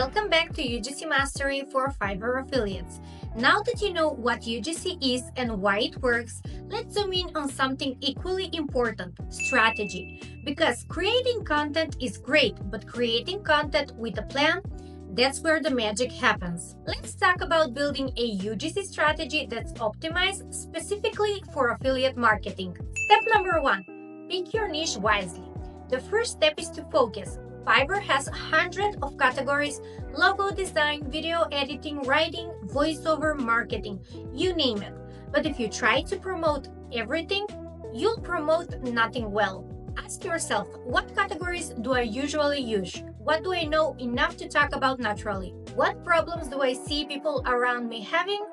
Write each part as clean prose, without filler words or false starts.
Welcome back to UGC Mastery for FIVERR affiliates. Now that you know what UGC is and why it works, let's zoom in on something equally important: strategy. Because creating content is great, but creating content with a plan, that's where the magic happens. Let's talk about building a UGC strategy that's optimized specifically for affiliate marketing. Step number 1. Pick your niche wisely. The first step is to focus. FIVERR has hundreds of categories: logo design, video editing, writing, voiceover, marketing, you name it. But if you try to promote everything, you'll promote nothing well. Ask yourself, what categories do I usually use? What do I know enough to talk about naturally? What problems do I see people around me having?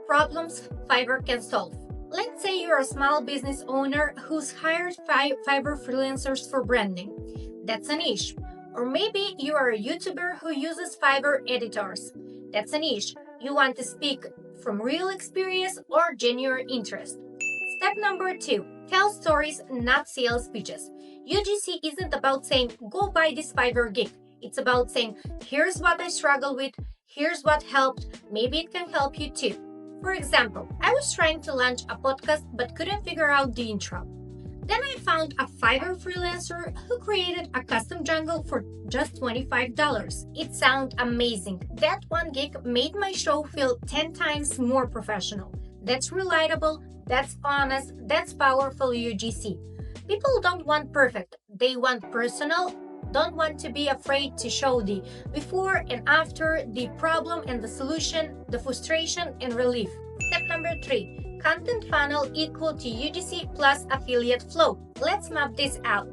Problems FIVERR can solve. Let's say you're a small business owner who's hired FIVERR freelancers for branding. That's a niche. Or maybe you are a YouTuber who uses FIVERR editors. That's a niche. You want to speak from real experience or genuine interest. Step number 2. Tell stories, not sales pitches. UGC isn't about saying, go buy this FIVERR gig. It's about saying, here's what I struggle with, here's what helped, maybe it can help you too. For example, I was trying to launch a podcast but couldn't figure out the intro. Then I found a FIVERR freelancer who created a custom jungle for just $25. It sounded amazing. That one gig made my show feel 10 times more professional. That's relatable, that's honest, that's powerful UGC. People don't want perfect, they want personal, don't want to be afraid to show the before and after, the problem and the solution, the frustration and relief. Step number 3. Content funnel equal to UGC plus affiliate flow. Let's map this out.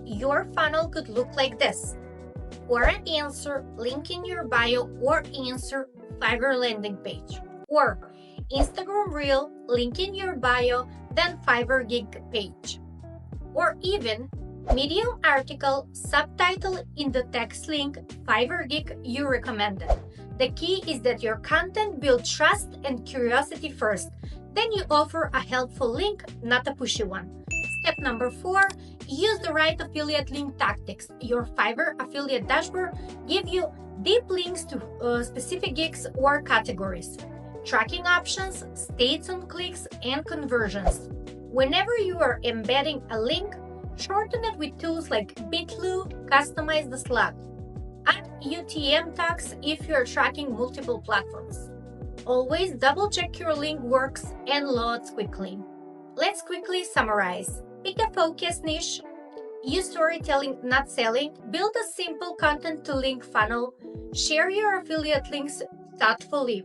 Your funnel could look like this: or an answer, link in your bio, or answer, FIVERR landing page. Or Instagram reel, link in your bio, then FIVERR gig page. Or even Medium article, subtitle in the text link, FIVERR gig you recommended. The key is that your content builds trust and curiosity first. Then you offer a helpful link, not a pushy one. Step number 4. Use the right affiliate link tactics. Your FIVERR affiliate dashboard gives you deep links to specific gigs or categories, tracking options, states on clicks, and conversions. Whenever you are embedding a link, shorten it with tools like Bitly, customize the slot. Add UTM tags if you're tracking multiple platforms. Always double-check your link works and loads quickly. Let's quickly summarize. Pick a focused niche. Use storytelling, not selling. Build a simple content-to-link funnel. Share your affiliate links thoughtfully.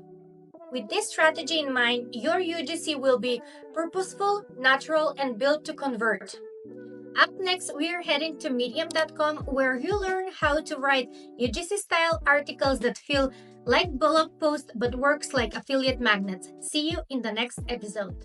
With this strategy in mind, your UGC will be purposeful, natural, and built to convert. Up next, we are heading to medium.com, where you learn how to write UGC-style articles that feel like blog posts but works like affiliate magnets. See you in the next episode.